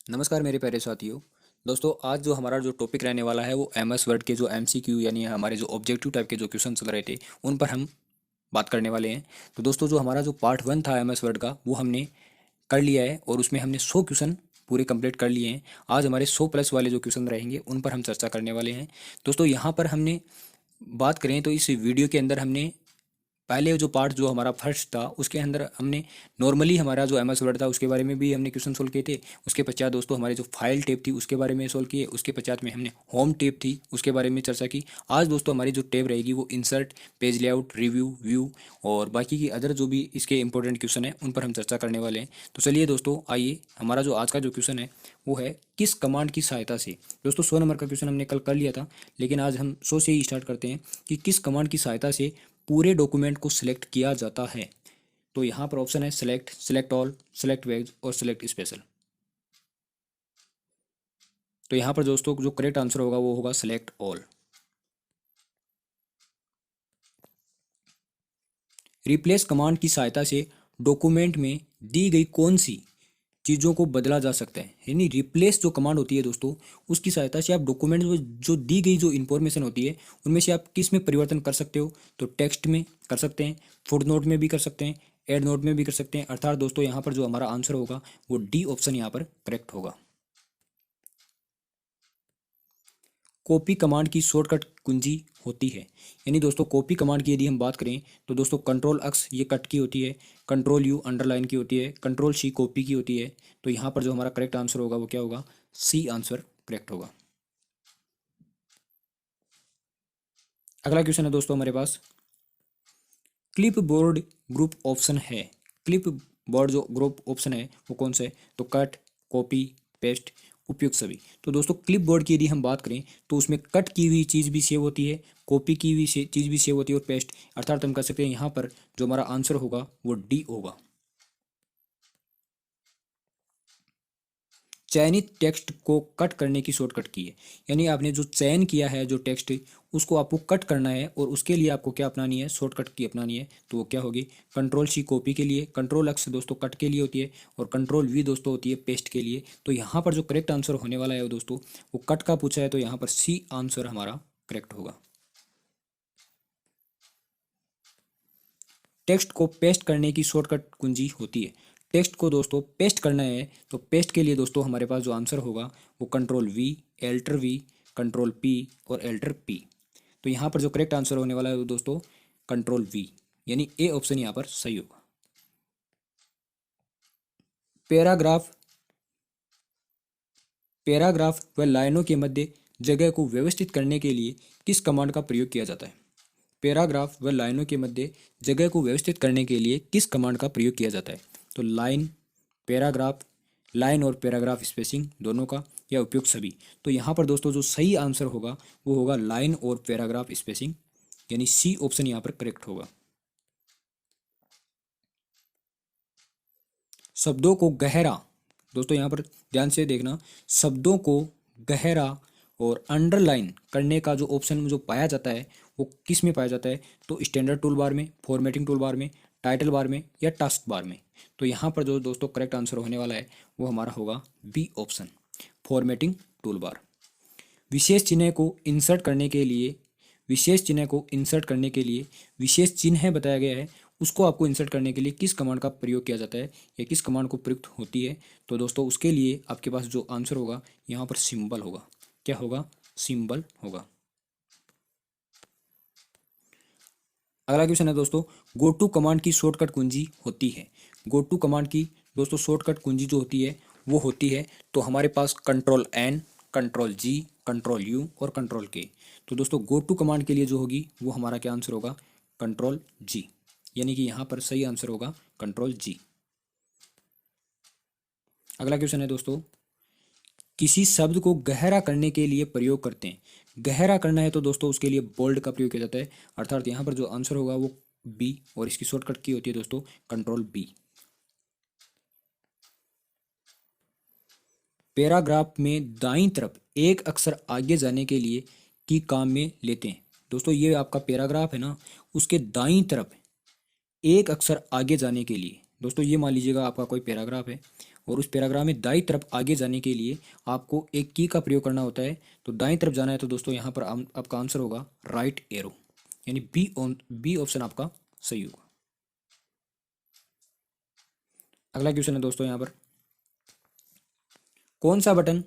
नमस्कार मेरे प्यारे साथियों। दोस्तों आज जो हमारा जो टॉपिक रहने वाला है वो एमएस वर्ड के जो एमसीक्यू यानी हमारे जो ऑब्जेक्टिव टाइप के जो क्वेश्चन चल रहे थे उन पर हम बात करने वाले हैं। तो दोस्तों जो हमारा जो पार्ट 1 था एमएस वर्ड का वो हमने कर लिया है और उसमें हमने 100 क्वेश्चन पूरे कंप्लीट कर लिए हैं। आज हमारे 100 प्लस वाले जो क्वेश्चन रहेंगे उन पर हम चर्चा करने वाले हैं। दोस्तों यहाँ पर हमने बात करें तो इस वीडियो के अंदर हमने पहले जो पार्ट जो हमारा फर्स्ट था उसके अंदर हमने नॉर्मली हमारा जो एम एस वर्ड था उसके बारे में भी हमने क्वेश्चन सोल्व किए थे। उसके पश्चात दोस्तों हमारी जो फाइल टेप थी उसके बारे में सोल्व किए। उसके पश्चात में हमने होम टेप थी उसके बारे में चर्चा की। आज दोस्तों हमारी जो टेप रहेगी वो insert, page layout, review, view और बाकी की अदर जो भी इसके इंपॉर्टेंट क्वेश्चन है उन पर हम चर्चा करने वाले हैं। तो चलिए दोस्तों आइए, हमारा जो आज का जो क्वेश्चन है वो है किस कमांड की सहायता से। दोस्तों 100 नंबर का क्वेश्चन हमने कल कर लिया था, लेकिन आज हम 100 से ही स्टार्ट करते हैं कि किस कमांड की सहायता से पूरे डॉक्यूमेंट को सिलेक्ट किया जाता है। तो यहाँ पर ऑप्शन है सेलेक्ट, सेलेक्ट ऑल, सेलेक्ट वेज और सेलेक्ट स्पेशल। तो यहाँ पर दोस्तों जो करेक्ट आंसर होगा वो होगा सेलेक्ट ऑल। रिप्लेस कमांड की सहायता से डॉक्यूमेंट में दी गई कौन सी चीज़ों को बदला जा सकता है। यानी रिप्लेस जो कमांड होती है दोस्तों उसकी सहायता से आप डॉक्यूमेंट में जो दी गई जो इन्फॉर्मेशन होती है उनमें से आप किस में परिवर्तन कर सकते हो। तो टेक्स्ट में कर सकते हैं, फुट नोट में भी कर सकते हैं, एड नोट में भी कर सकते हैं। अर्थात दोस्तों यहाँ पर जो हमारा आंसर होगा वो डी ऑप्शन यहाँ पर करेक्ट होगा। कॉपी कमांड की शॉर्टकट कुंजी होती है। यानी दोस्तों कॉपी कमांड की यदि हम बात करें तो दोस्तों कंट्रोल एक्स ये कट की होती है, कंट्रोल यू अंडरलाइन की होती है, कंट्रोल सी कॉपी की होती है। तो यहाँ पर जो हमारा करेक्ट आंसर होगा वो क्या होगा, सी आंसर करेक्ट होगा। अगला क्वेश्चन है दोस्तों हमारे पास, क्लिप बोर्ड ग्रुप ऑप्शन है। क्लिप बोर्ड जो ग्रुप ऑप्शन है वो कौन सा है, तो कट, कॉपी, पेस्ट, उपयुक्त सभी। तो दोस्तों क्लिप बोर्ड की यदि हम बात करें तो उसमें कट की हुई चीज़ भी सेव होती है, कॉपी की हुई चीज़ भी सेव होती है और पेस्ट। अर्थात हम कह सकते हैं यहाँ पर जो हमारा आंसर होगा वो डी होगा। चयनित टेक्स्ट को कट करने की शॉर्टकट की है। यानी आपने जो चयन किया है जो टेक्स्ट उसको आपको कट करना है और उसके लिए आपको क्या अपनानी है, शॉर्टकट की अपनानी है। तो वो क्या होगी, कंट्रोल सी कॉपी के लिए, कंट्रोल एक्स दोस्तों कट के लिए होती है और कंट्रोल वी दोस्तों होती है पेस्ट के लिए। तो यहाँ पर जो करेक्ट आंसर होने वाला है वो दोस्तों वो कट का पूछा है, तो यहाँ पर सी आंसर हमारा करेक्ट होगा। टेक्स्ट को पेस्ट करने की शॉर्टकट कुंजी होती है। टेक्स्ट को दोस्तों पेस्ट करना है तो पेस्ट के लिए दोस्तों हमारे पास जो आंसर होगा वो control V, alter V, control P और एल्टर पी। तो यहाँ पर जो करेक्ट आंसर होने वाला है वो दोस्तों कंट्रोल वी, यानी ए ऑप्शन यहाँ पर सही होगा। पैराग्राफ पैराग्राफ व लाइनों के मध्य जगह को व्यवस्थित करने के लिए किस कमांड का प्रयोग किया जाता है। पैराग्राफ व लाइनों के मध्य जगह को व्यवस्थित करने के लिए किस कमांड का प्रयोग किया जाता है। तो लाइन, पैराग्राफ, लाइन और पैराग्राफ स्पेसिंग दोनों का, या उपयुक्त सभी। तो यहाँ पर दोस्तों जो सही आंसर होगा वो होगा लाइन और पैराग्राफ स्पेसिंग, यानी सी ऑप्शन यहाँ पर करेक्ट होगा। शब्दों को गहरा, दोस्तों यहाँ पर ध्यान से देखना, शब्दों को गहरा और अंडरलाइन करने का जो ऑप्शन जो पाया जाता है वो किस में पाया जाता है। तो स्टैंडर्ड टूल बार में, फॉर्मेटिंग टूल बार में, टाइटल बार में या टास्क बार में। तो यहाँ पर जो दोस्तों करेक्ट आंसर होने वाला है वो हमारा होगा B option, formatting tool bar. विशेष चिन्ह को इंसर्ट करने के लिए विशेष चिन्ह को इंसर्ट करने के लिए विशेष चिन्ह बताया गया है, उसको आपको इंसर्ट करने के लिए किस कमांड का प्रयोग किया जाता है या किस कमांड को प्रयुक्त होती है। तो दोस्तों उसके लिए आपके पास जो आंसर होगा यहाँ पर सिंबल होगा। क्या होगा, सिंबल होगा। अगला क्वेश्चन है दोस्तों, गो टू कमांड की शॉर्टकट कुंजी होती है। गो टू कमांड की दोस्तों शॉर्टकट कुंजी जो होती है वो होती है, तो हमारे पास control N, control G, control U और कंट्रोल के। तो दोस्तों गो टू कमांड के लिए जो होगी वो हमारा क्या आंसर होगा, कंट्रोल जी, यानी कि यहाँ पर सही आंसर होगा कंट्रोल जी। अगला क्वेश्चन है दोस्तों, किसी शब्द को गहरा करने के लिए प्रयोग करते हैं। गहरा करना है तो दोस्तों उसके लिए बोल्ड का प्रयोग किया जाता है। अर्थात यहाँ पर जो आंसर होगा वो बी, और इसकी शॉर्टकट की होती है दोस्तों कंट्रोल बी। पैराग्राफ में दाईं तरफ एक अक्षर आगे जाने के लिए की काम में लेते हैं। दोस्तों ये आपका पैराग्राफ है ना, उसके दाईं तरफ एक अक्षर आगे जाने के लिए, दोस्तों ये मान लीजिएगा आपका कोई पैराग्राफ है और उस पैराग्राफ में दाईं तरफ आगे जाने के लिए आपको एक की का प्रयोग करना होता है। तो दाईं तरफ जाना है तो दोस्तों यहाँ पर आपका आंसर होगा राइट एरो, यानी बी ऑप्शन आपका सही होगा। अगला क्वेश्चन है दोस्तों यहाँ पर, कौन सा बटन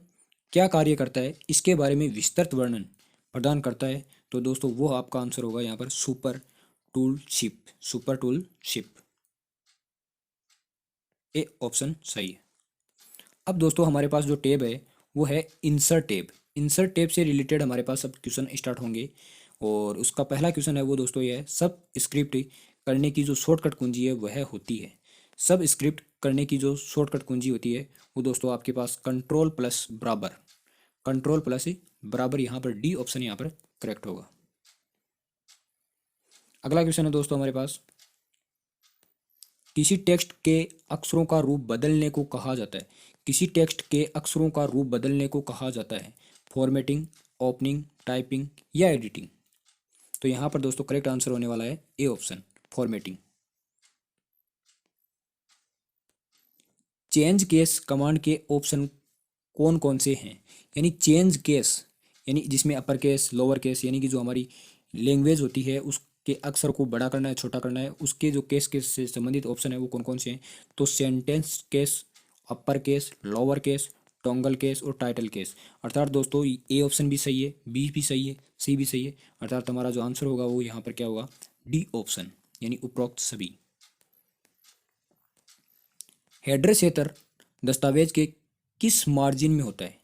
क्या कार्य करता है इसके बारे में विस्तृत वर्णन प्रदान करता है। तो दोस्तों वो आपका आंसर होगा यहाँ पर super tool ship, super tool ship, A option सही है। अब दोस्तों हमारे पास जो टैब है वो है इंसर्ट टैब। इंसर्ट टैब से रिलेटेड हमारे पास सब क्वेश्चन स्टार्ट होंगे और उसका पहला क्वेश्चन है वो दोस्तों ये है, सब स्क्रिप्ट करने की जो शॉर्टकट कुंजी है वह होती है। सब स्क्रिप्ट करने की जो शॉर्टकट कुंजी होती है वो दोस्तों आपके पास कंट्रोल प्लस बराबर, कंट्रोल प्लस बराबर, यहाँ पर डी ऑप्शन यहाँ पर करेक्ट होगा। अगला क्वेश्चन है दोस्तों हमारे पास, किसी टेक्स्ट के अक्षरों का रूप बदलने को कहा जाता है। किसी टेक्स्ट के अक्षरों का रूप बदलने को कहा जाता है फॉर्मेटिंग, ओपनिंग, टाइपिंग या एडिटिंग। तो यहाँ पर दोस्तों करेक्ट आंसर होने वाला है A option formatting. Change case command के ऑप्शन कौन कौन से हैं, यानी चेंज केस यानी जिसमें अपर केस लोअर केस यानी कि जो हमारी लैंग्वेज होती है उसके अक्षर को बड़ा करना है छोटा करना है, उसके जो केस के से संबंधित ऑप्शन है वो कौन कौन से हैं। तो sentence case, upper case, lower case, toggle case और टाइटल केस। अर्थात दोस्तों ए ऑप्शन भी सही है, बी भी सही है, सी भी सही है, अर्थात हमारा जो आंसर होगा वो यहाँ पर क्या होगा डी ऑप्शन, यानी उपरोक्त सभी। हेडर क्षेत्र दस्तावेज के किस मार्जिन में होता है।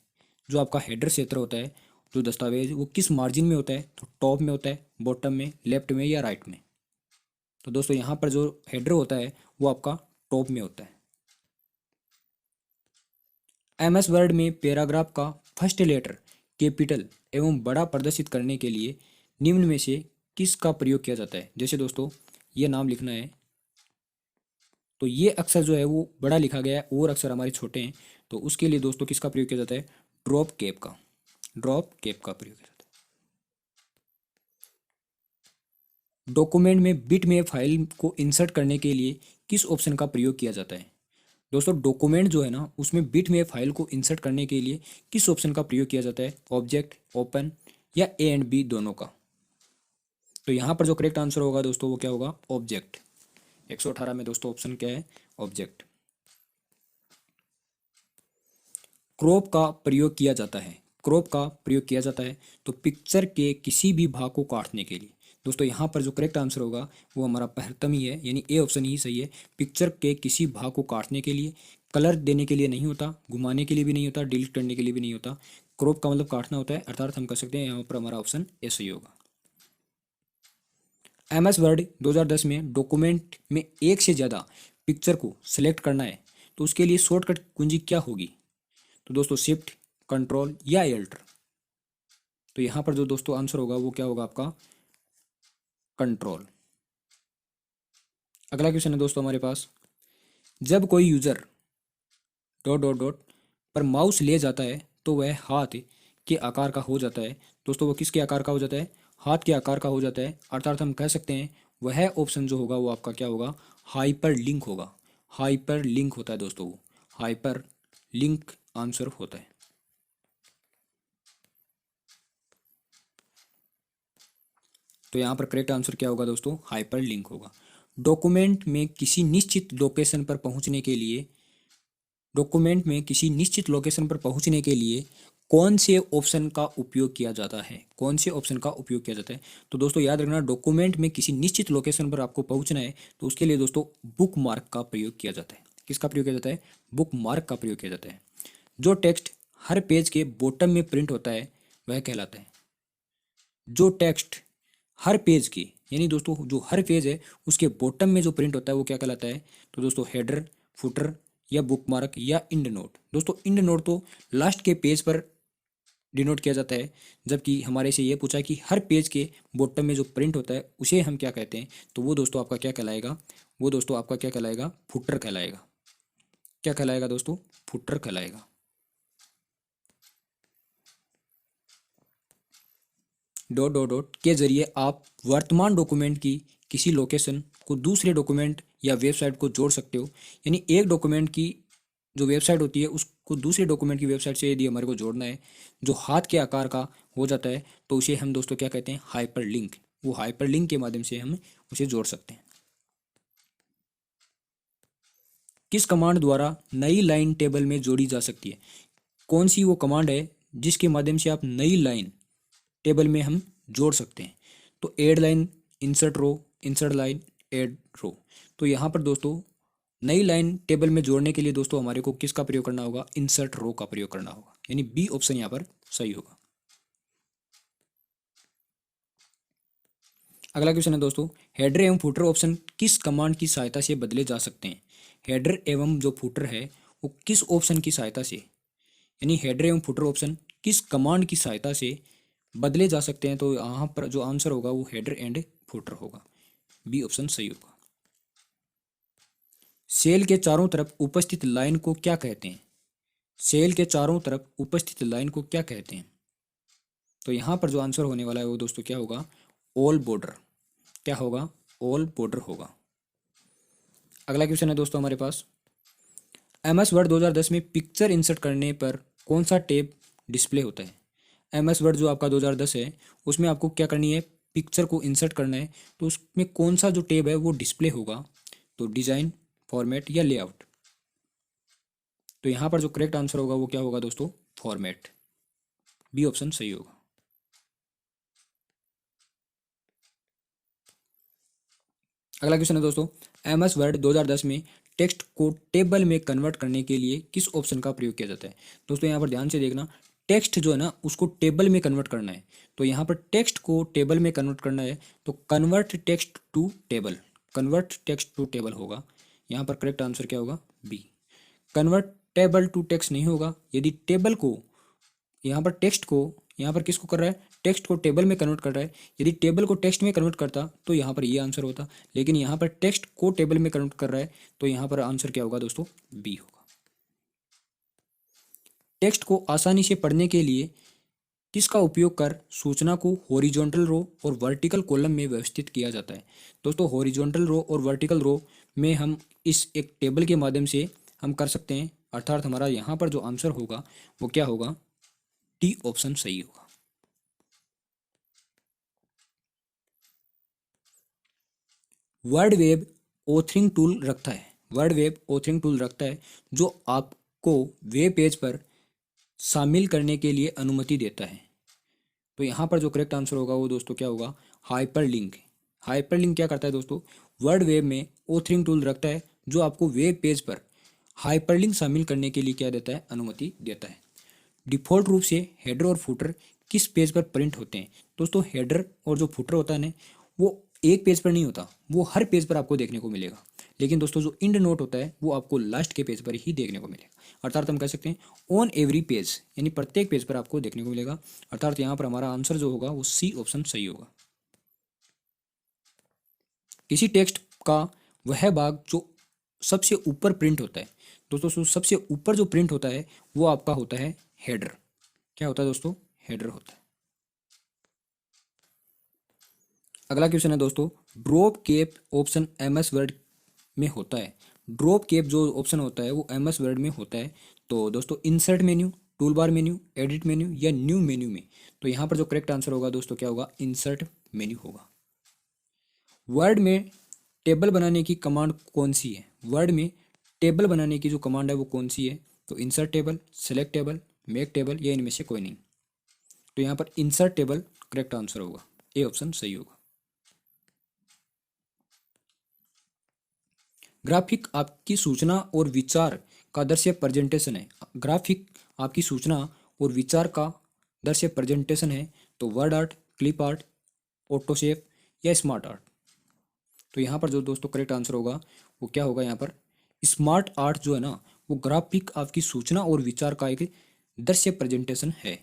जो आपका हेडर क्षेत्र होता है जो दस्तावेज वो किस मार्जिन में होता है, तो टॉप में होता है, बॉटम में, लेफ्ट में या राइट में। तो दोस्तों यहाँ पर जो हेडर होता है वो आपका टॉप में होता है। एमएस वर्ड में पैराग्राफ का फर्स्ट लेटर कैपिटल एवं बड़ा प्रदर्शित करने के लिए निम्न में से किसका प्रयोग किया जाता है। जैसे दोस्तों ये नाम लिखना है तो ये अक्षर जो है वो बड़ा लिखा गया है और अक्षर हमारे छोटे हैं, तो उसके लिए दोस्तों किसका प्रयोग किया जाता है, ड्रॉप कैप का, ड्रॉप कैप का प्रयोग किया जाता है। डॉक्यूमेंट में बिट में फाइल को इंसर्ट करने के लिए किस ऑप्शन का प्रयोग किया जाता है। दोस्तों डॉक्यूमेंट जो है ना उसमें बिट में फाइल को इंसर्ट करने के लिए किस ऑप्शन का प्रयोग किया जाता है, ऑब्जेक्ट, ओपन या ए एंड बी दोनों का। तो यहाँ पर जो करेक्ट आंसर होगा दोस्तों वो क्या होगा, ऑब्जेक्ट। 118 में दोस्तों ऑप्शन क्या है, ऑब्जेक्ट। क्रॉप का प्रयोग किया जाता है, क्रॉप का प्रयोग किया जाता है तो पिक्चर के किसी भी भाग को काटने के लिए। दोस्तों यहाँ पर जो करेक्ट आंसर होगा वो हमारा प्रथम ही है, यानी ए ऑप्शन ही सही है। पिक्चर के किसी भाग को काटने के लिए, कलर देने के लिए नहीं होता, घुमाने के लिए भी नहीं होता, डिलीट करने के लिए भी नहीं होता। क्रॉप का मतलब काटना होता है, अर्थात हम कह सकते हैं यहाँ पर हमारा ऑप्शन ए सही होगा। एमएस वर्ड 2010 में डॉक्यूमेंट में एक से ज़्यादा पिक्चर को सिलेक्ट करना है तो उसके लिए शॉर्टकट कुंजी क्या होगी। तो दोस्तों शिफ्ट, कंट्रोल या एल्टर। तो यहाँ पर जो दोस्तों आंसर होगा वो क्या होगा आपका कंट्रोल। अगला क्वेश्चन है दोस्तों हमारे पास, जब कोई यूजर डॉट डॉट डॉट पर माउस ले जाता है तो वह हाथ के आकार का हो जाता है। दोस्तों वो किसके आकार का हो जाता है, हाथ के आकार का हो जाता है, अर्थात हम कह सकते हैं वह ऑप्शन जो होगा वो आपका क्या होगा, हाइपर लिंक होगा। हाइपर लिंक होता है दोस्तों, वो हाइपर लिंक आंसर होता है। तो यहाँ पर करेक्ट आंसर क्या होगा दोस्तों, हाइपर लिंक होगा। डॉक्यूमेंट में किसी निश्चित लोकेशन पर पहुंचने के लिए, डॉक्यूमेंट में किसी निश्चित लोकेशन पर पहुंचने के लिए कौन से ऑप्शन का उपयोग किया जाता है, कौन से ऑप्शन का उपयोग किया जाता है। तो दोस्तों याद रखना डॉक्यूमेंट में किसी निश्चित लोकेशन पर आपको पहुंचना है तो उसके लिए दोस्तों बुक मार्क का प्रयोग किया जाता है। किसका प्रयोग किया जाता है, बुक मार्क का प्रयोग किया जाता है। जो टेक्स्ट हर पेज के बॉटम में प्रिंट होता है वह कहलाता है, जो टेक्स्ट हर पेज की यानी दोस्तों जो हर पेज है उसके बॉटम में जो प्रिंट होता है वो क्या कहलाता है। तो दोस्तों हेडर, फुटर या बुक मार्क या इंड नोट। दोस्तों इंड नोट तो लास्ट के पेज पर डिनोट किया जाता है, जबकि हमारे से ये पूछा कि हर पेज के बॉटम में जो प्रिंट होता है उसे हम क्या कहते हैं। तो वो दोस्तों आपका क्या कहलाएगा, वो दोस्तों आपका क्या कहलाएगा, फुटर कहलाएगा। क्या कहलाएगा दोस्तों, फुटर कहलाएगा। डॉट डॉट डॉट के जरिए आप वर्तमान डॉक्यूमेंट की किसी लोकेशन को दूसरे डॉक्यूमेंट या वेबसाइट को जोड़ सकते हो, यानी एक डॉक्यूमेंट की जो वेबसाइट होती है उसको दूसरे डॉक्यूमेंट की वेबसाइट से यदि हमारे को जोड़ना है, जो हाथ के आकार का हो जाता है, तो उसे हम दोस्तों क्या कहते हैं, हाइपर लिंक। वो हाइपर लिंक के माध्यम से हम उसे जोड़ सकते हैं। किस कमांड द्वारा नई लाइन टेबल में जोड़ी जा सकती है? कौन सी वो कमांड है जिसके माध्यम से आप नई लाइन टेबल में हम जोड़ सकते हैं? तो add line, insert row, insert line, add row. तो यहाँ पर दोस्तों नई लाइन टेबल में जोड़ने के लिए दोस्तों हमारे को किसका प्रयोग करना होगा? इंसर्ट रो का प्रयोग करना होगा, यानी बी ऑप्शन यहाँ पर सही होगा। अगला क्वेश्चन है दोस्तों, हेडर एवं फुटर ऑप्शन किस कमांड की सहायता से बदले जा सकते हैं? हेडर एवं जो फुटर है वो किस ऑप्शन की सहायता से, यानी हेडर एवं फुटर ऑप्शन किस कमांड की सहायता से बदले जा सकते हैं? तो यहाँ पर जो आंसर होगा वो हेडर एंड फुटर होगा, बी ऑप्शन सही होगा। सेल के चारों तरफ उपस्थित लाइन को क्या कहते हैं? सेल के चारों तरफ उपस्थित लाइन को क्या कहते हैं? तो यहाँ पर जो आंसर होने वाला है वो दोस्तों क्या होगा? All border. क्या होगा? ऑल बॉर्डर होगा। अगला क्वेश्चन है दोस्तों हमारे पास, एमएस वर्ड 2010 में पिक्चर इंसर्ट करने पर कौन सा टैब डिस्प्ले होता है? एमएस वर्ड जो आपका 2010 है उसमें आपको क्या करनी है? पिक्चर को इंसर्ट करना है, तो उसमें कौन सा जो टैब है वो डिस्प्ले होगा? तो डिजाइन, फॉर्मेट या लेआउट? तो यहाँ पर जो करेक्ट आंसर होगा वो क्या होगा दोस्तों? फॉर्मेट, बी ऑप्शन सही होगा। अगला क्वेश्चन है दोस्तों, एमएस वर्ड 2010 में टेक्स्ट को टेबल में कन्वर्ट करने के लिए किस ऑप्शन का प्रयोग किया जाता है? दोस्तों यहाँ पर ध्यान से देखना, टेक्स्ट जो है ना उसको टेबल में कन्वर्ट करना है, तो यहाँ पर टेक्स्ट को टेबल में कन्वर्ट करना है तो convert text to table, convert text to table होगा। यहाँ पर करेक्ट आंसर क्या होगा? B. Convert table to text नहीं होगा, यदि टेबल को यहाँ पर टेक्स्ट को, यहाँ पर किसको कर रहा है? टेक्स्ट को टेबल में कन्वर्ट कर रहा है। यदि टेबल को टेक्स्ट में कन्वर्ट करता तो यहाँ पर ये आंसर होता, लेकिन यहाँ पर टेक्स्ट को टेबल में कन्वर्ट कर रहा है तो यहाँ पर आंसर क्या होगा दोस्तों? बी होगा। टेक्स्ट को आसानी से पढ़ने के लिए किसका उपयोग कर सूचना को हॉरिजॉन्टल रो और वर्टिकल कॉलम में व्यवस्थित किया जाता है? दोस्तों हॉरिजॉन्टल रो और वर्टिकल रो में हम इस एक टेबल के माध्यम से हम कर सकते हैं, अर्थात हमारा यहाँ पर जो आंसर होगा वो क्या होगा? डी ऑप्शन सही होगा। वर्ड वेब ऑथरिंग टूल रखता है, वर्ड वेब ऑथरिंग टूल रखता है जो आपको वेब पेज पर शामिल करने के लिए अनुमति देता है। तो यहाँ पर जो करेक्ट आंसर होगा वो दोस्तों क्या होगा? हाइपरलिंक। हाइपरलिंक क्या करता है दोस्तों? वर्ड वेब में ऑथरिंग टूल रखता है जो आपको वेब पेज पर हाइपरलिंक शामिल करने के लिए क्या देता है? अनुमति देता है। डिफ़ॉल्ट रूप से हेडर और फुटर किस पेज पर प्रिंट होते हैं? दोस्तों हेडर और जो फुटर होता है ना वो एक पेज पर नहीं होता, वो हर पेज पर आपको देखने को मिलेगा, लेकिन दोस्तों जो इंड नोट होता है वो आपको लास्ट के पेज पर ही देखने को मिलेगा। अर्थात हम कह सकते हैं ऑन एवरी पेज, यानी प्रत्येक पेज पर आपको देखने को मिलेगा। अर्थात यहाँ पर हमारा आंसर जो होगा वो सी ऑप्शन सही होगा। किसी टेक्स्ट का वह भाग जो सबसे ऊपर प्रिंट होता है, दोस्तों सबसे ऊपर जो प्रिंट होता है वो आपका होता है हेडर। क्या होता है दोस्तों? हेडर होता है। अगला क्वेश्चन है दोस्तों, drop cap option MS word में होता है। ड्रॉप कैप जो ऑप्शन होता है वो एमएस वर्ड में होता है। तो दोस्तों insert menu, tool bar menu, edit menu या न्यू मेन्यू में? तो यहाँ पर जो करेक्ट आंसर होगा दोस्तों क्या होगा? इंसर्ट मेन्यू होगा। वर्ड में टेबल बनाने की कमांड कौन सी है? वर्ड में टेबल बनाने की जो कमांड है वो कौन सी है? तो insert table, select table, make table या इनमें से कोई नहीं? तो यहाँ पर इंसर्ट टेबल करेक्ट आंसर होगा, ए ऑप्शन सही होगा। ग्राफिक आपकी सूचना और विचार का दृश्य प्रेजेंटेशन है। ग्राफिक आपकी सूचना और विचार का दृश्य प्रेजेंटेशन है, तो वर्ड आर्ट, क्लिप आर्ट, ऑटोशेप या स्मार्ट आर्ट? तो यहाँ पर जो दोस्तों करेक्ट आंसर होगा वो क्या होगा? यहाँ पर स्मार्ट आर्ट जो है ना वो ग्राफिक आपकी सूचना और विचार का एक दृश्य प्रेजेंटेशन है।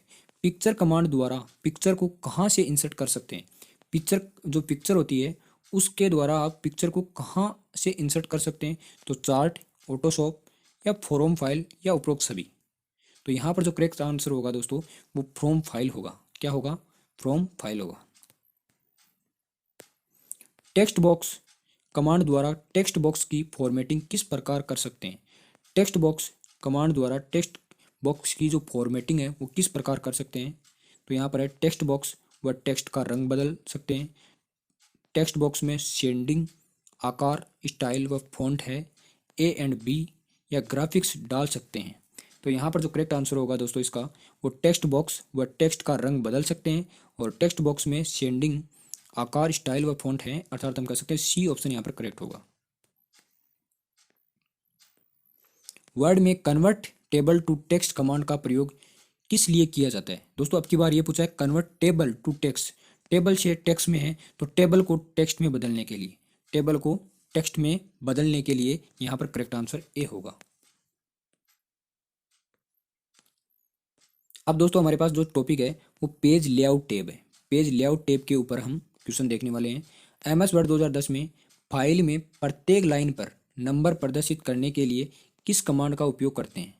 पिक्चर कमांड द्वारा पिक्चर को कहाँ से इंसर्ट कर सकते हैं? पिक्चर जो पिक्चर होती है उसके द्वारा आप पिक्चर को कहाँ से इंसर्ट कर सकते हैं? तो चार्ट, फोटोशॉप या फ्रॉम फाइल या उपरोक्त सभी? तो यहाँ पर जो करेक्ट आंसर होगा दोस्तों वो फ्रॉम फाइल होगा। क्या होगा? फ्रॉम फाइल होगा। टेक्स्ट बॉक्स कमांड द्वारा टेक्स्ट बॉक्स की फॉर्मेटिंग किस प्रकार कर सकते हैं? टेक्स्ट बॉक्स कमांड द्वारा टेक्स्ट बॉक्स की जो फॉर्मेटिंग है वो किस प्रकार कर सकते हैं। तो यहाँ पर है टेक्स्ट बॉक्स व टेक्स्ट का रंग बदल सकते हैं। टेक्स्ट बॉक्स में शेडिंग, आकार, स्टाइल व फॉन्ट है, ए एंड बी या ग्राफिक्स डाल सकते हैं। तो यहाँ पर जो करेक्ट आंसर होगा दोस्तों इसका, वो टेक्स्ट बॉक्स व टेक्स्ट का रंग बदल सकते हैं और टेक्स्ट बॉक्स में शेडिंग, आकार, स्टाइल व फॉन्ट है, अर्थात हम कह सकते हैं सी ऑप्शन यहाँ पर करेक्ट होगा। वर्ड में convert table to text command का प्रयोग किस लिए किया जाता है। दोस्तों अब की बार ये पूछा है convert table to text, table से टेक्स्ट में है तो टेबल को टेक्स्ट में बदलने के लिए, टेबल को टेक्स्ट में बदलने के लिए यहाँ पर करेक्ट आंसर ए होगा। अब दोस्तों हमारे पास जो टॉपिक है वो पेज लेआउट टैब है। पेज लेआउट टैब के ऊपर हम क्वेश्चन देखने वाले हैं। एमएस वर्ड 2010 में फाइल में प्रत्येक लाइन पर नंबर प्रदर्शित करने के लिए किस कमांड का उपयोग करते हैं।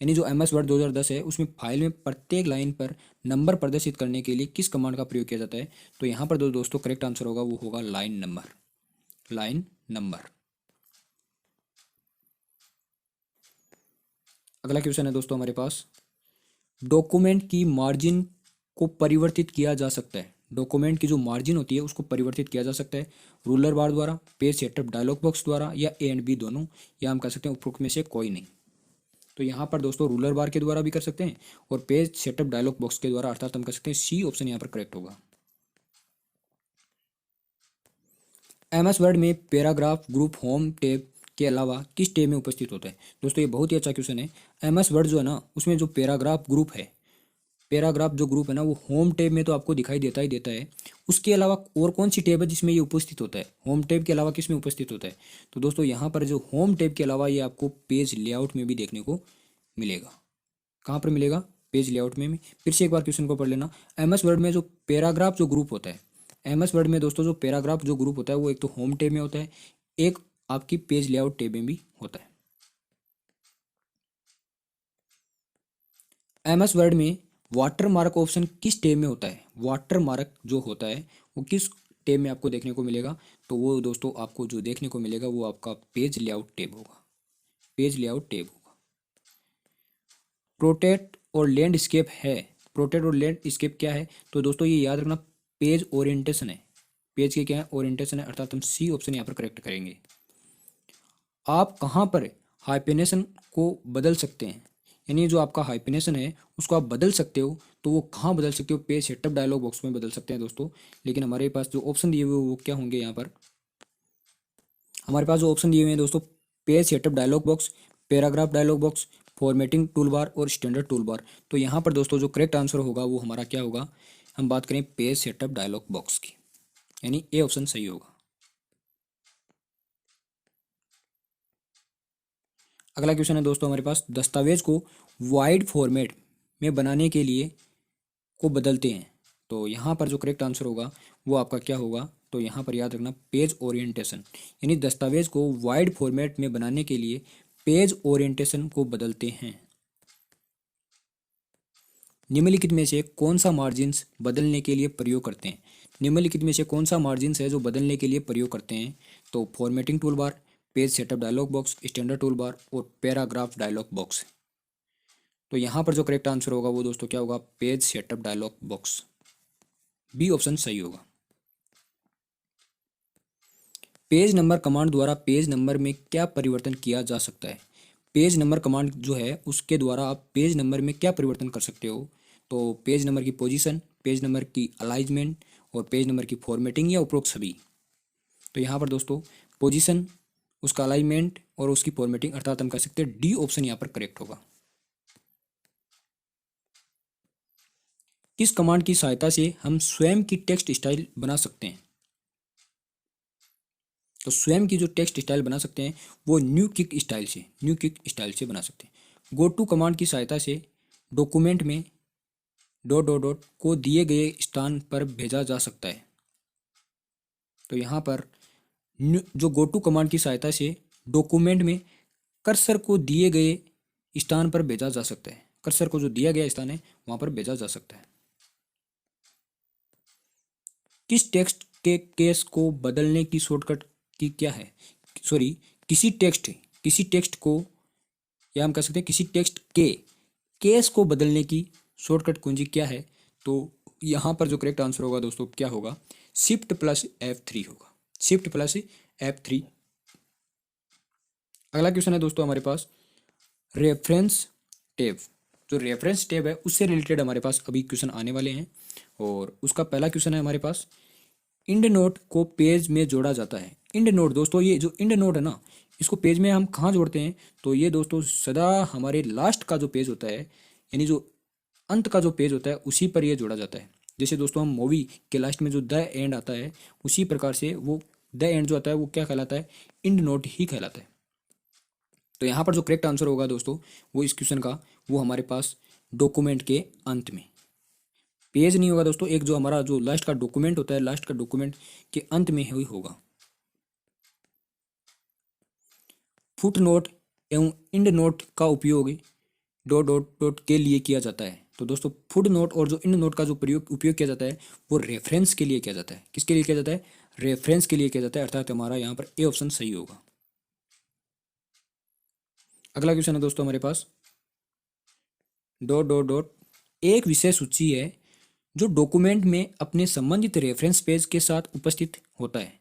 यानी जो एमएस वर्ड 2010 है उसमें फाइल में प्रत्येक लाइन पर नंबर प्रदर्शित करने के लिए किस कमांड का प्रयोग किया जाता है। तो यहाँ पर दोस्तों करेक्ट आंसर होगा वो होगा लाइन नंबर, लाइन नंबर। अगला क्वेश्चन है दोस्तों हमारे पास, डॉक्यूमेंट की मार्जिन को परिवर्तित किया जा सकता है। डॉक्यूमेंट की जो मार्जिन होती है उसको परिवर्तित किया जा सकता है रूलर बार द्वारा, पेज सेटअप डायलॉग बॉक्स द्वारा या ए एंड बी दोनों, या हम कह सकते हैं उपरोक्त में से कोई नहीं। तो यहाँ पर दोस्तों रूलर बार के द्वारा भी कर सकते हैं और पेज सेटअप डायलॉग बॉक्स के द्वारा, अर्थात हम कह सकते हैं सी ऑप्शन यहाँ पर करेक्ट होगा। एमएस वर्ड में पैराग्राफ ग्रुप होम टैब के अलावा किस टैब में उपस्थित होता है। दोस्तों ये बहुत ही अच्छा क्वेश्चन है। एमएस वर्ड जो है ना उसमें जो पैराग्राफ ग्रुप है, पैराग्राफ जो ग्रुप है ना वो होम टैब में तो आपको दिखाई देता ही देता है। उसके अलावा और कौन सी टैब है जिसमें ये उपस्थित होता है, होम टैब के अलावा किस में उपस्थित होता है। तो दोस्तों यहाँ पर जो होम टैब के अलावा ये आपको पेज लेआउट में भी देखने को मिलेगा। कहाँ पर मिलेगा, पेज लेआउट में भी। फिर से एक बार क्वेश्चन को पढ़ लेना। एमएस वर्ड में जो पैराग्राफ जो ग्रुप होता है, एमएस वर्ड में दोस्तों जो पैराग्राफ जो ग्रुप होता है वो एक तो होम टैब में होता है, एक आपकी पेज लेआउट टैब में भी होता है। एमएस वर्ड में वाटर मार्क ऑप्शन किस टैब में होता है। वाटर मार्क जो होता है वो किस टैब में आपको देखने को मिलेगा। तो वो दोस्तों आपको जो देखने को मिलेगा वो आपका पेज लेआउट टैब होगा, पेज लेआउट टैब होगा। प्रोटेक्ट और लैंडस्केप है, प्रोटेक्ट और लैंडस्केप क्या है। तो दोस्तों ये याद रखना पेज ओरिएंटेशन है, पेज के क्या है ओरिएंटेशन है, अर्थात हम सी ऑप्शन यहाँ पर करेक्ट करेंगे। आप कहाँ पर हाइफेनेशन को बदल सकते हैं, यानी जो आपका हाइफेनेशन है उसको आप बदल सकते हो, तो वो कहाँ बदल सकते हो, पेज सेटअप डायलॉग बॉक्स में बदल सकते हैं दोस्तों। लेकिन हमारे पास जो ऑप्शन दिए हुए वो क्या होंगे, यहाँ पर हमारे पास जो ऑप्शन दिए हुए हैं दोस्तों, page setup dialog box, paragraph dialog box, formatting tool bar और स्टैंडर्ड टूल बार। तो यहाँ पर दोस्तों जो करेक्ट आंसर होगा वो हमारा क्या होगा, हम बात करें पेज सेटअप डायलॉग बॉक्स की, यानी ए ऑप्शन सही होगा। अगला क्वेश्चन है दोस्तों हमारे पास, दस्तावेज को वाइड फॉर्मेट में बनाने के लिए को बदलते हैं। तो यहाँ पर जो करेक्ट आंसर होगा वो आपका क्या होगा, तो यहाँ पर याद रखना पेज ओरिएंटेशन, यानी दस्तावेज को वाइड फॉर्मेट में बनाने के लिए पेज ओरिएंटेशन को बदलते हैं। निम्नलिखित में से कौन सा मार्जिन्स बदलने के लिए प्रयोग करते हैं। निम्नलिखित में से कौन सा मार्जिन्स है जो बदलने के लिए प्रयोग करते हैं। तो formatting tool bar, page setup dialog box, standard tool bar और पैराग्राफ डायलॉग बॉक्स। तो यहाँ पर जो करेक्ट आंसर होगा वो दोस्तों क्या होगा, page setup dialog box, B option सही होगा। पेज नंबर कमांड द्वारा पेज नंबर में क्या परिवर्तन किया जा सकता है। पेज नंबर कमांड जो है उसके द्वारा आप पेज नंबर में क्या परिवर्तन कर सकते हो। तो पेज नंबर की पोजीशन, पेज नंबर की अलाइनमेंट और पेज नंबर की फॉर्मेटिंग या उपरोक्त सभी। तो यहाँ पर दोस्तों पोजीशन, उसका अलाइनमेंट और उसकी फॉर्मेटिंग, अर्थात हम कह सकते हैं डी ऑप्शन यहाँ पर करेक्ट होगा। किस कमांड की सहायता से हम स्वयं की टेक्स्ट स्टाइल बना सकते हैं। तो स्वयं की जो टेक्स्ट स्टाइल बना सकते हैं वो न्यू किक स्टाइल से, न्यू किक स्टाइल से बना सकते हैं। गो टू कमांड की सहायता से डॉक्यूमेंट में डॉट डॉट डॉट को दिए गए स्थान पर भेजा जा सकता है। तो यहाँ पर जो गो टू कमांड की सहायता से डॉक्यूमेंट में कर्सर को दिए गए स्थान पर भेजा जा सकता है, कर्सर को जो दिया गया स्थान है वहाँ पर भेजा जा सकता है। किस टेक्स्ट के केस को बदलने की शॉर्टकट की क्या है, सॉरी किसी टेक्स्ट को या हम कह सकते हैं किसी टेक्स्ट के केस को बदलने की शॉर्टकट कुंजी क्या है। तो यहाँ पर जो करेक्ट आंसर होगा दोस्तों क्या होगा, शिफ्ट प्लस F3 होगा, शिफ्ट प्लस F3। अगला क्वेश्चन है दोस्तों हमारे पास रेफरेंस टेब। जो रेफरेंस टेब है उससे रिलेटेड हमारे पास अभी क्वेश्चन आने वाले हैं। और उसका पहला क्वेश्चन है हमारे पास, इंड नोट को पेज में जोड़ा जाता है। इंड नोट दोस्तों, ये जो इंड नोट है ना, इसको पेज में हम कहाँ जोड़ते हैं, तो ये दोस्तों सदा हमारे लास्ट का जो पेज होता है, यानी जो अंत का जो पेज होता है उसी पर ये जोड़ा जाता है। जैसे दोस्तों हम मूवी के लास्ट में जो द एंड आता है, उसी प्रकार से वो द एंड जो आता है वो क्या कहलाता है, इंड नोट ही कहलाता है। तो यहाँ पर जो करेक्ट आंसर होगा दोस्तों वो इस क्वेश्चन का, वो हमारे पास डॉक्यूमेंट के अंत में, पेज नहीं होगा दोस्तों, एक जो हमारा जो लास्ट का डॉक्यूमेंट होता है, लास्ट का डॉक्यूमेंट के अंत में ही होगा। फुट नोट एवं इंड नोट का उपयोग डॉट डॉट डॉट के लिए किया जाता है। तो दोस्तों फुट नोट और जो इंड नोट का जो उपयोग किया जाता है वो रेफरेंस के लिए किया जाता है। किसके लिए किया जाता है, रेफरेंस के लिए किया जाता है, अर्थात हमारा यहाँ पर ए ऑप्शन सही होगा। अगला क्वेश्चन है दोस्तों हमारे पास, डॉट डॉट डॉट एक विषय सूची है जो डॉक्यूमेंट में अपने संबंधित रेफरेंस पेज के साथ उपस्थित होता है।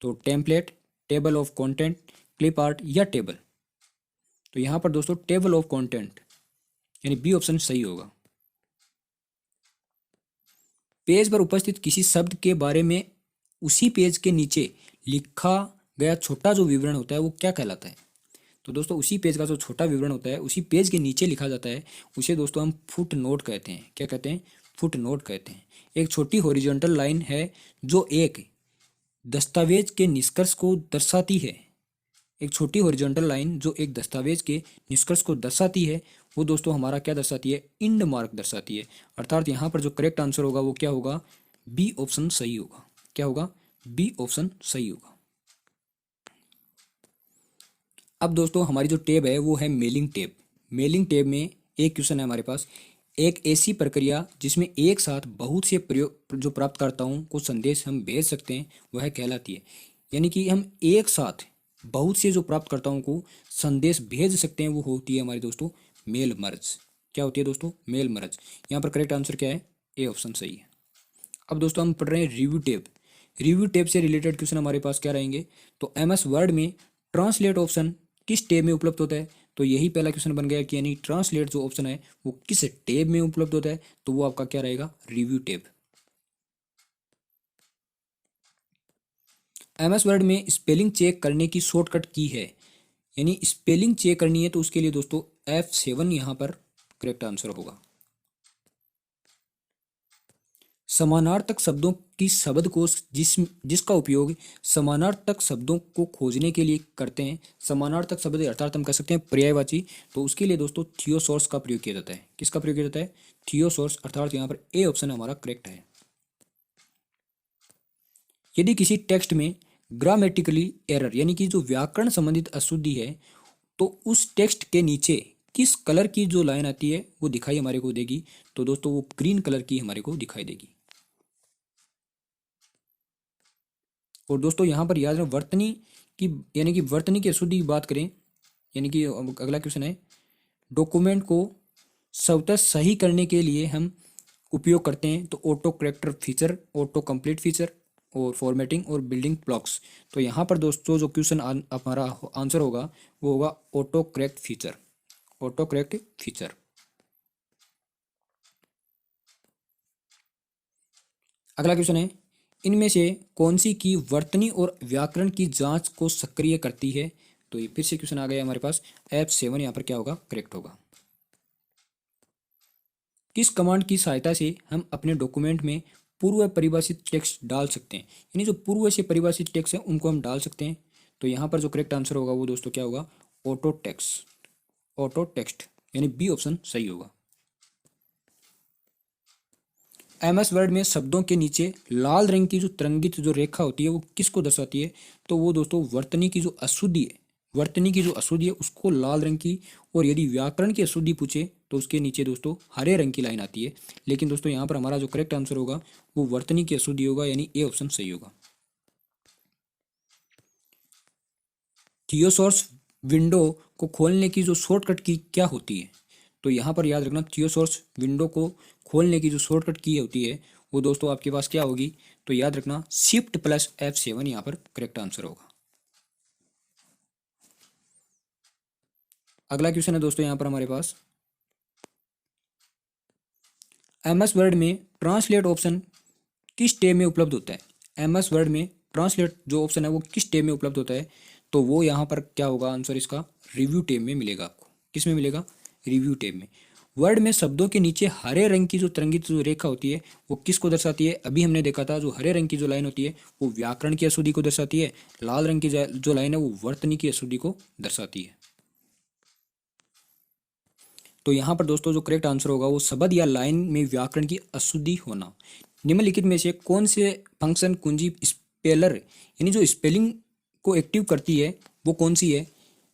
तो template, table of content, clip art या टेबल। तो यहाँ पर दोस्तों टेबल ऑफ कंटेंट यानी बी ऑप्शन सही होगा। पेज पर उपस्थित किसी शब्द के बारे में उसी पेज के नीचे लिखा गया छोटा जो विवरण होता है वो क्या कहलाता है। तो दोस्तों उसी पेज का जो छोटा विवरण होता है उसी पेज के नीचे लिखा जाता है, उसे दोस्तों हम फुट नोट कहते हैं। क्या कहते हैं, फुट नोट कहते हैं। एक छोटी हॉरिजॉन्टल लाइन है जो एक दस्तावेज के निष्कर्ष को दर्शाती है। एक छोटी हॉरिजॉन्टल लाइन जो एक दस्तावेज के निष्कर्ष को दर्शाती है, वो दोस्तों हमारा क्या दर्शाती है, इंड मार्क दर्शाती है। अर्थात यहाँ पर जो करेक्ट आंसर होगा वो क्या होगा, बी ऑप्शन सही होगा। क्या होगा, बी ऑप्शन सही होगा। अब दोस्तों हमारी जो टेब है वो है मेलिंग टेब। मेलिंग टेब में एक क्वेश्चन है हमारे पास, एक ऐसी प्रक्रिया जिसमें एक साथ बहुत से प्रयोग जो प्राप्तकर्ताओं को संदेश हम भेज सकते हैं वह कहलाती है। यानी कि हम एक साथ बहुत से जो प्राप्तकर्ताओं को संदेश भेज सकते हैं वो होती है हमारे दोस्तों मेल मर्ज। क्या होती है दोस्तों, मेल मर्ज। यहाँ पर करेक्ट आंसर क्या है, ए ऑप्शन सही है। अब दोस्तों हम पढ़ रहे हैं रिव्यू टेब। रिव्यू टेब से रिलेटेड क्वेश्चन हमारे पास क्या रहेंगे, तो MS वर्ड में ट्रांसलेट ऑप्शन किस टेब में उपलब्ध होता है। तो यही पहला क्वेश्चन बन गया कि यानी ट्रांसलेट जो ऑप्शन है वो किस टेब में उपलब्ध होता है, तो वो आपका क्या रहेगा, रिव्यू टेब। MS वर्ड में स्पेलिंग चेक करने की शॉर्टकट की है, यानी स्पेलिंग चेक करनी है तो उसके लिए दोस्तों F7 यहाँ पर करेक्ट आंसर होगा। समानार्थक शब्दों की शब्दकोश जिसका उपयोग समानार्थक शब्दों को खोजने के लिए करते हैं। समानार्थक शब्द अर्थात हम कह सकते हैं पर्यायवाची, तो उसके लिए दोस्तों थियोसॉर्स का प्रयोग किया जाता है। किसका प्रयोग किया जाता है, थियोसॉर्स। अर्थात यहाँ पर ए ऑप्शन हमारा करेक्ट है। यदि किसी टेक्स्ट में ग्रामेटिकली एरर यानी कि जो व्याकरण संबंधित अशुद्धि है, तो उस टेक्स्ट के नीचे किस कलर की जो लाइन आती है वो दिखाई हमारे को देगी, तो दोस्तों वो ग्रीन कलर की हमारे को दिखाई देगी। और दोस्तों यहाँ पर याद रखें वर्तनी की, यानी कि वर्तनी की अशुद्धि की बात करें, यानी कि अगला क्वेश्चन है, डॉक्यूमेंट को स्वतः सही करने के लिए हम उपयोग करते हैं तो auto character feature, auto complete feature और फॉर्मेटिंग और बिल्डिंग ब्लॉक्स। तो यहाँ पर दोस्तों जो क्वेश्चन हमारा आंसर होगा वो होगा auto correct feature, auto correct feature. अगला क्वेश्चन है, इनमें से कौन सी की वर्तनी और व्याकरण की जांच को सक्रिय करती है। तो ये फिर से क्वेश्चन आ गया हमारे पास, F7 यहाँ पर क्या होगा, करेक्ट होगा। किस कमांड की सहायता से हम अपने डॉक्यूमेंट में पूर्व परिभाषित टेक्स्ट डाल सकते हैं, यानी जो पूर्व से परिभाषित टेक्स्ट है उनको हम डाल सकते हैं। तो यहाँ पर जो करेक्ट आंसर होगा वो दोस्तों क्या होगा, ऑटो टेक्स्ट, ऑटो टेक्स्ट यानी बी ऑप्शन सही होगा। MS वर्ड में शब्दों के नीचे लाल रंग की जो तरंगित जो रेखा होती है वो किसको दर्शाती है, तो वो दोस्तों वर्तनी की जो अशुद्धि है, वर्तनी की जो अशुद्धि है उसको लाल रंग की, और यदि व्याकरण की अशुद्धि पूछे तो उसके नीचे दोस्तों हरे रंग की लाइन आती है। लेकिन दोस्तों यहाँ पर हमारा जो करेक्ट आंसर होगा वो वर्तनी की अशुद्धि होगा, यानी ए ऑप्शन सही होगा। थियोसॉर्स विंडो को खोलने की जो शॉर्टकट की क्या होती है, तो यहाँ पर याद रखना थियोसॉर्स विंडो को खोलने की जो शॉर्टकट की होती है वो दोस्तों आपके पास क्या होगी, तो याद रखना शिफ्ट प्लस F7 यहाँ पर करेक्ट आंसर होगा। अगला क्वेश्चन है दोस्तों यहाँ पर हमारे पास, MS वर्ड में ट्रांसलेट ऑप्शन किस टैब में उपलब्ध होता है। MS वर्ड में ट्रांसलेट जो ऑप्शन है वो किस टैब में उपलब्ध होता है, तो वो यहाँ पर क्या होगा आंसर इसका, रिव्यू टैब में मिलेगा आपको। किस में मिलेगा, रिव्यू टैब में। वर्ड में शब्दों के नीचे हरे रंग की जो तरंगित जो रेखा होती है वो किसको दर्शाती है, अभी हमने देखा था जो हरे रंग की जो लाइन होती है वो व्याकरण की अशुद्धि को दर्शाती है, लाल रंग की जो लाइन है वो वर्तनी की अशुद्धि को दर्शाती है। तो यहाँ पर दोस्तों जो करेक्ट आंसर होगा वो शब्द या लाइन में व्याकरण की अशुद्धि होना। निम्नलिखित में से कौन से फंक्शन कुंजी स्पेलर यानी जो स्पेलिंग को एक्टिव करती है वो कौन सी है,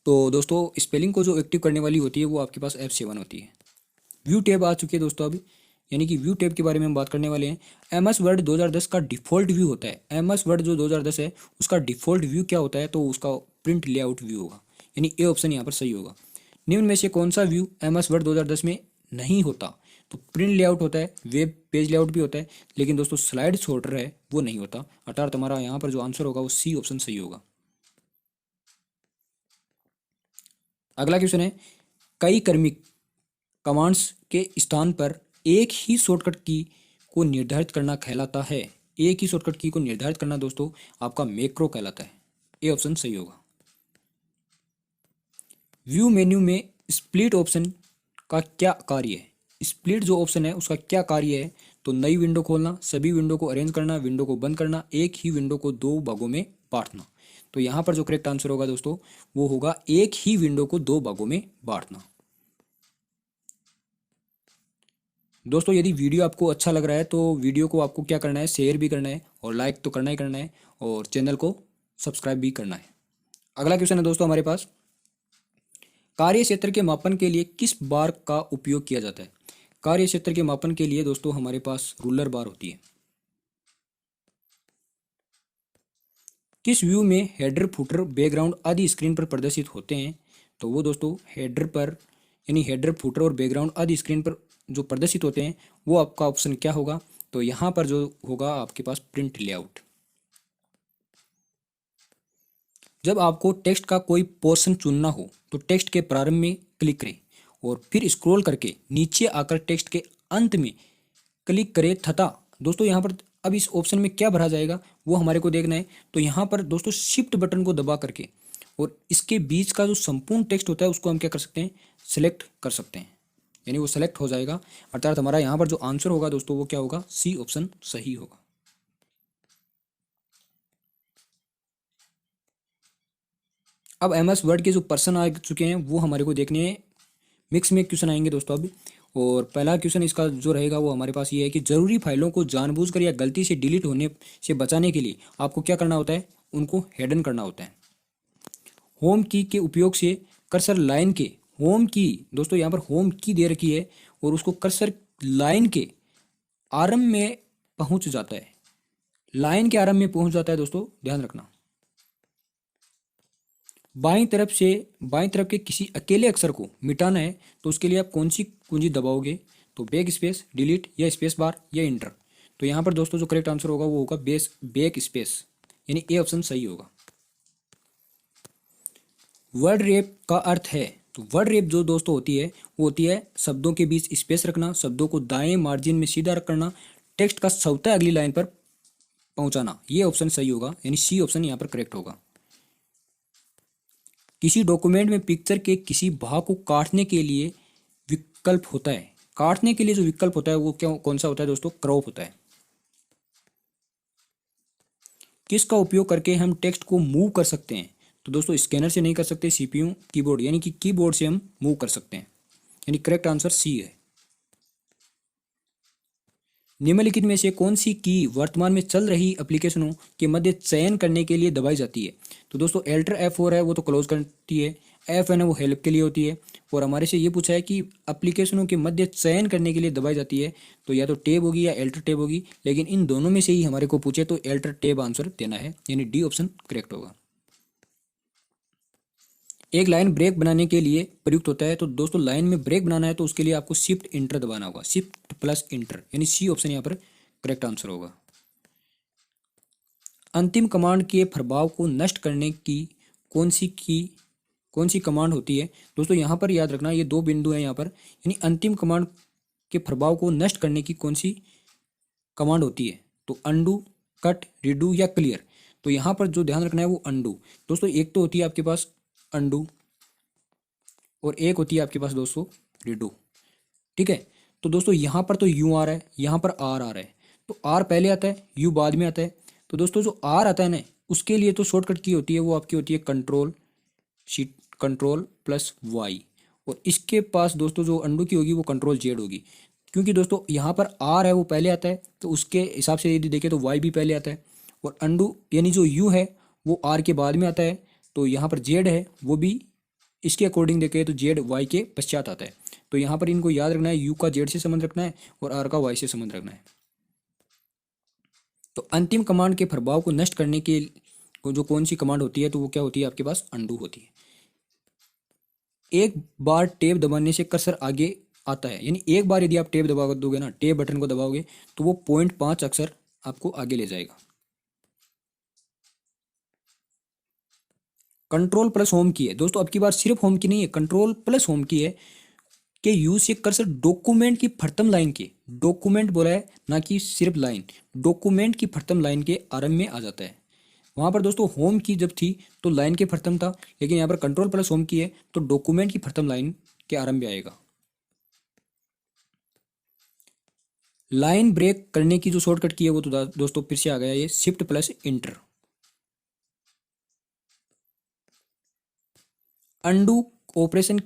तो दोस्तों स्पेलिंग को जो एक्टिव करने वाली होती है वो आपके पास F7 होती है। व्यू टैब आ चुकी है दोस्तों अभी, यानी कि व्यू टैब के बारे में हम बात करने वाले हैं। MS वर्ड 2010 का डिफ़ॉल्ट व्यू होता है। MS वर्ड जो 2010 है उसका डिफ़ॉल्ट व्यू क्या होता है, तो उसका प्रिंट लेआउट व्यू होगा, यानी ए ऑप्शन यहाँ पर सही होगा। निम्न में से कौन सा व्यू MS वर्ड 2010 में नहीं होता, तो प्रिंट लेआउट होता है, वेब पेज लेआउट भी होता है, लेकिन दोस्तों स्लाइड सॉर्टर है वो नहीं होता। अर्थात हमारा यहाँ पर जो आंसर होगा वो सी ऑप्शन सही होगा। अगला क्वेश्चन है, कई क्रमिक कमांड्स के स्थान पर एक ही शॉर्टकट की को निर्धारित करना कहलाता है। एक ही शॉर्टकट की को निर्धारित करना दोस्तों आपका मैक्रो कहलाता है। ए ऑप्शन सही होगा। व्यू मेन्यू में स्प्लिट ऑप्शन का क्या कार्य है, स्प्लिट जो ऑप्शन है उसका क्या कार्य है, तो नई विंडो खोलना, सभी विंडो को अरेंज करना, विंडो को बंद करना, एक ही विंडो को दो भागों में बांटना। तो यहाँ पर जो करेक्ट आंसर होगा दोस्तों वो होगा एक ही विंडो को दो भागों में बांटना। दोस्तों यदि वीडियो आपको अच्छा लग रहा है तो वीडियो को आपको क्या करना है, शेयर भी करना है और लाइक तो करना ही करना है और चैनल को सब्सक्राइब भी करना है। अगला क्वेश्चन है दोस्तों हमारे पास, कार्य क्षेत्र के मापन के लिए किस बार का उपयोग किया जाता है। कार्य क्षेत्र के मापन के लिए दोस्तों हमारे पास रूलर बार होती है। किस व्यू में हेडर फुटर बैकग्राउंड आदि स्क्रीन पर प्रदर्शित होते हैं, तो वो दोस्तों हेडर पर यानी हेडर फुटर और बैकग्राउंड आदि स्क्रीन पर जो प्रदर्शित होते हैं वो आपका ऑप्शन क्या होगा, तो यहाँ पर जो होगा आपके पास प्रिंट लेआउट। जब आपको टेक्स्ट का कोई पोर्शन चुनना हो तो टेक्स्ट के प्रारंभ में क्लिक करें और फिर स्क्रॉल करके नीचे आकर टेक्स्ट के अंत में क्लिक करें तथा दोस्तों यहाँ पर अब इस ऑप्शन में क्या भरा जाएगा वो हमारे को देखना है। तो यहाँ पर दोस्तों शिफ्ट बटन को दबा करके और इसके बीच का जो संपूर्ण टेक्स्ट होता है उसको हम क्या कर सकते हैं, सिलेक्ट कर सकते हैं, यानी वो सेलेक्ट हो जाएगा। अर्थात हमारा यहाँ पर जो आंसर होगा दोस्तों वो क्या होगा, सी ऑप्शन सही होगा। अब MS वर्ड के जो पर्सन आ चुके हैं वो हमारे को देखने हैं। मिक्स में क्वेश्चन आएंगे दोस्तों अभी, और पहला क्वेश्चन इसका जो रहेगा वो हमारे पास ये है कि जरूरी फाइलों को जानबूझकर या गलती से डिलीट होने से बचाने के लिए आपको क्या करना होता है, उनको हिडन करना होता है। होम की के उपयोग से कर्सर लाइन के होम की, दोस्तों यहाँ पर होम की दे रखी है और उसको कर्सर लाइन के आरंभ में पहुंच जाता है, लाइन के आरंभ में पहुंच जाता है दोस्तों, ध्यान रखना। बाईं तरफ के किसी अकेले अक्षर को मिटाना है तो उसके लिए आप कौन सी कुंजी दबाओगे, तो बैक स्पेस, डिलीट या स्पेस बार या इंटर। तो यहाँ पर दोस्तों जो करेक्ट आंसर होगा वो होगा बैक स्पेस, यानी ए ऑप्शन सही होगा। वर्ड रेप का अर्थ है, तो वर्ड रेप जो दोस्तों होती है वो होती है शब्दों के बीच स्पेस रखना, शब्दों को दाएं मार्जिन में सीधा करना, टेक्स्ट का स्वतः अगली लाइन पर पहुंचाना। ये ऑप्शन सही होगा, यानी सी ऑप्शन यहाँ पर करेक्ट होगा। किसी डॉक्यूमेंट में पिक्चर के किसी भाग को काटने के लिए विकल्प होता है, काटने के लिए जो विकल्प होता है वो क्या कौन सा होता है दोस्तों, क्रॉप होता है। किसका उपयोग करके हम टेक्स्ट को मूव कर सकते हैं, तो दोस्तों स्कैनर से नहीं कर सकते, CPU कीबोर्ड यानी कि कीबोर्ड से हम मूव कर सकते हैं, यानी करेक्ट आंसर सी है। निम्नलिखित में से कौन सी की वर्तमान में चल रही एप्लीकेशनों के मध्य चयन करने के लिए दबाई जाती है, तो दोस्तों एल्टर F4 है वो तो क्लोज करती है, F है वो हेल्प के लिए होती है, और हमारे से ये पूछा है कि एप्लीकेशनों के मध्य चयन करने के लिए दबाई जाती है, तो या तो टैब होगी या एल्टर टैब होगी, लेकिन इन दोनों में से ही हमारे को पूछे तो एल्टर टैब आंसर देना है, यानी डी ऑप्शन करेक्ट होगा। एक लाइन ब्रेक बनाने के लिए प्रयुक्त होता है। तो दोस्तों लाइन में ब्रेक बनाना है तो उसके लिए आपको शिफ्ट इंटर दबाना होगा, शिफ्ट प्लस इंटर, यानी सी ऑप्शन यहाँ पर करेक्ट आंसर होगा। अंतिम कमांड के प्रभाव को नष्ट करने की कौन सी कमांड होती है? दोस्तों यहाँ पर याद रखना, ये दो बिंदु हैं यहाँ पर, यानी अंतिम कमांड के प्रभाव को नष्ट करने की कौन सी कमांड होती है? तो अंडू, कट, रिडू या क्लियर। तो यहाँ पर जो ध्यान रखना है वो अंडू। दोस्तों एक तो होती है आपके पास अंडू और एक होती है आपके पास दोस्तों रिडू, ठीक है। तो दोस्तों यहाँ पर तो यू आ रहा है, यहाँ पर आर आ रहा है, तो आर पहले आता है, यू बाद में आता है। तो दोस्तों जो आर आता है ना, उसके लिए तो शॉर्टकट की होती है, वो आपकी होती है कंट्रोल प्लस वाई, और इसके पास दोस्तों जो अंडू की होगी वो कंट्रोल जेड होगी। क्योंकि दोस्तों यहाँ पर आर है वो पहले आता है, तो उसके हिसाब से यदि देखें तो वाई भी पहले आता है, और अंडू यानी जो यू है वो आर के बाद में आता है। तो यहाँ पर जेड है वो भी इसके अकॉर्डिंग देखें तो जेड वाई के पश्चात आता है। तो यहाँ पर इनको याद रखना है, यू का जेड से संबंध रखना है और आर का वाई से संबंध रखना है। तो अंतिम कमांड के प्रभाव को नष्ट करने के जो कौन सी कमांड होती है, तो वो क्या होती है आपके पास? अंडू होती है। एक बार टेप दबाने से कर्सर आगे आता है, यानी एक बार यदि आप टेप दबा दोगे ना, टेप बटन को दबाओगे तो वो 0.5 अक्षर आपको आगे ले जाएगा। कंट्रोल प्लस होम की है दोस्तों, अब की बार सिर्फ होम की नहीं है, कंट्रोल प्लस होम की है कि यूज से कर्सर डॉक्यूमेंट की प्रथम लाइन के, डॉक्यूमेंट बोला है ना कि सिर्फ लाइन, डॉक्यूमेंट की प्रथम लाइन के आरंभ में आ जाता है। वहां पर दोस्तों होम की जब थी तो लाइन के प्रथम था, लेकिन यहाँ पर कंट्रोल प्लस होम की है तो डॉक्यूमेंट की प्रथम लाइन के आरंभ में आएगा। लाइन ब्रेक करने की जो शॉर्टकट की है वो तो दोस्तों फिर से आ गया ये shift plus inter. Undo operation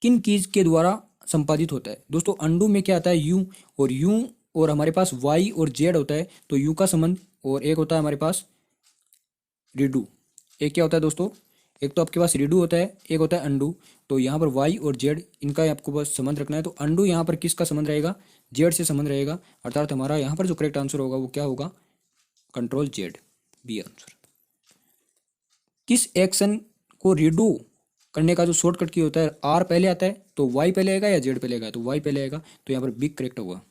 किन कीज के द्वारा संपादित होता है? दोस्तों अंडू में क्या आता है? यू और हमारे पास वाई और जेड होता है, तो यू का संबंध, और एक होता है हमारे पास रिडू। एक क्या होता है दोस्तों? एक तो आपके पास रिडू होता है, एक होता है अंडू। तो यहाँ पर वाई और जेड इनका आपको बस संबंध रखना है। तो अंडू यहाँ पर किसका संबंध रहेगा? जेड से संबंध रहेगा, अर्थात हमारा यहाँ पर जो करेक्ट आंसर होगा वो क्या होगा? Control Z, B answer. किस एक्शन को रिडू करने का जो शॉर्टकट की होता है, आर पहले आता है तो वाई पहले आएगा या जेड पहले आएगा? तो वाई पहले आएगा, तो यहाँ पर बी करेक्ट होगा।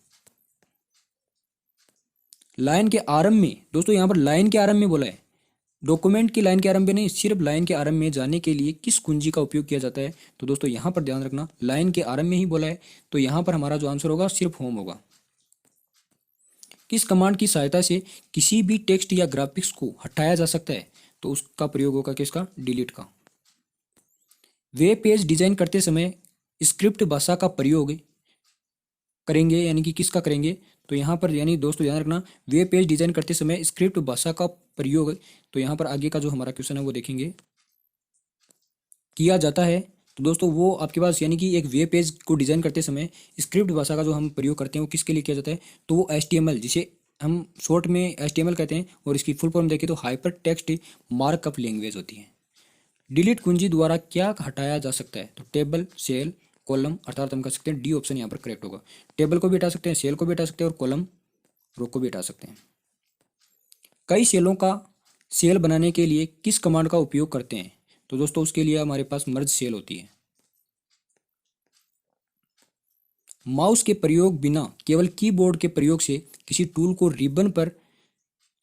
लाइन के आरंभ में दोस्तों, यहाँ पर लाइन के आरंभ में बोला है, डॉक्यूमेंट की लाइन के आरंभ में नहीं, सिर्फ लाइन के आरंभ में जाने के लिए किस कुंजी का उपयोग किया जाता है? तो दोस्तों यहाँ पर ध्यान रखना, लाइन के आरंभ में ही बोला है, तो यहाँ पर हमारा जो आंसर होगा सिर्फ होम होगा। किस कमांड की सहायता से किसी भी टेक्स्ट या ग्राफिक्स को हटाया जा सकता है? तो उसका प्रयोग होगा किसका? डिलीट का। वेब पेज डिजाइन करते समय स्क्रिप्ट भाषा का प्रयोग करेंगे, यानी कि किसका करेंगे? तो यहाँ पर यानी दोस्तों ध्यान रखना, वेब पेज डिजाइन करते समय स्क्रिप्ट भाषा का प्रयोग, तो यहाँ पर आगे का जो हमारा क्वेश्चन है वो देखेंगे, किया जाता है। तो दोस्तों वो आपके पास यानी कि एक वेब पेज को डिजाइन करते समय स्क्रिप्ट भाषा का जो हम प्रयोग करते हैं वो किसके लिए किया जाता है? तो वो HTML, जिसे हम शॉर्ट में HTML कहते हैं, और इसकी फुल फॉर्म देखें तो हाइपर टेक्स्ट मार्कअप लैंग्वेज होती है। डिलीट कुंजी द्वारा क्या हटाया जा सकता है? तो टेबल, सेल, कॉलम, अर्थात हम कह सकते हैं डी ऑप्शन यहाँ पर करेक्ट होगा। टेबल को भी हटा सकते हैं, सेल को भी हटा सकते हैं, और कॉलम रो को भी हटा सकते हैं। कई सेलों का सेल बनाने के लिए किस कमांड का उपयोग करते हैं? तो दोस्तों उसके लिए हमारे पास मर्ज सेल होती है। माउस के प्रयोग बिना केवल कीबोर्ड के प्रयोग से किसी टूल को रिबन पर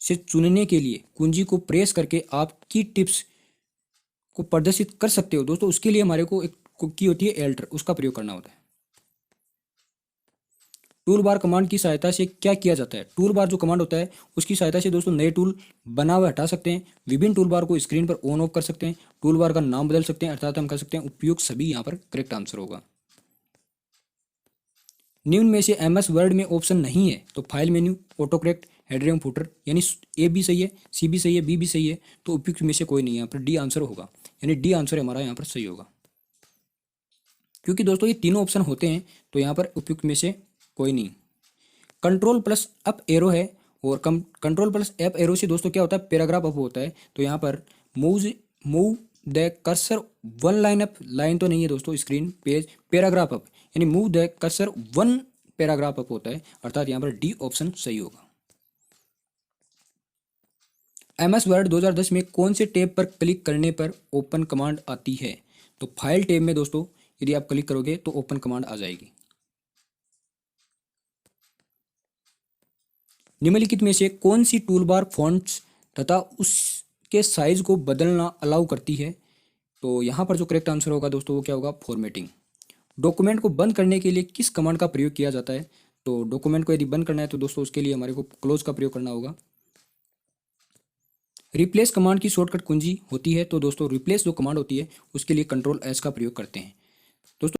से चुनने के लिए कुंजी को प्रेस करके आप की टिप्स को प्रदर्शित कर सकते हो। दोस्तों उसके लिए हमारे को एक की होती है एल्टर, उसका प्रयोग करना होता है। टूल बार कमांड की सहायता से क्या किया जाता है? टूल बार जो कमांड होता है उसकी सहायता से दोस्तों नए टूल बना हुआ हटा सकते हैं, विभिन्न टूल बार को स्क्रीन पर ऑन ऑफ कर सकते हैं, टूल बार का नाम बदल सकते हैं, अर्थात हम कह सकते हैं उपयुक्त सभी यहाँ पर करेक्ट आंसर होगा। निम्न में से MS वर्ड में ऑप्शन नहीं है, तो file menu, auto correct, header एवं फुटर, यानी A भी सही है, C भी सही है, B भी सही है, तो उपयुक्त में से कोई नहीं है, यहाँ पर डी आंसर होगा, यानी डी आंसर हमारा यहाँ पर सही होगा। क्योंकि दोस्तों ये तीनों ऑप्शन होते हैं तो यहाँ पर उपयुक्त में से कोई नहीं। कंट्रोल प्लस अप एरो है, और कंट्रोल प्लस अप एरो से दोस्तों क्या होता है? पैराग्राफ अप होता है। तो यहाँ पर move the cursor one line up, line तो नहीं है दोस्तों, स्क्रीन पेज, पैराग्राफ अप, यानी move the cursor one paragraph up होता है, अर्थात यहाँ पर डी ऑप्शन सही होगा। MS वर्ड 2010 में कौन से टैब पर क्लिक करने पर ओपन कमांड आती है? तो फाइल टैब में दोस्तों यदि आप क्लिक करोगे तो ओपन कमांड आ जाएगी। निम्नलिखित में से कौन सी टूलबार फॉन्ट्स तथा उसके साइज को बदलना अलाउ करती है? तो यहाँ पर जो करेक्ट आंसर होगा दोस्तों वो क्या होगा? फॉर्मेटिंग। डॉक्यूमेंट को बंद करने के लिए किस कमांड का प्रयोग किया जाता है? तो डॉक्यूमेंट को यदि बंद करना है तो दोस्तों उसके लिए हमारे को क्लोज का प्रयोग करना होगा। रिप्लेस कमांड की शॉर्टकट कुंजी होती है, तो दोस्तों रिप्लेस जो कमांड होती है उसके लिए कंट्रोल एस का प्रयोग करते हैं। दोस्तों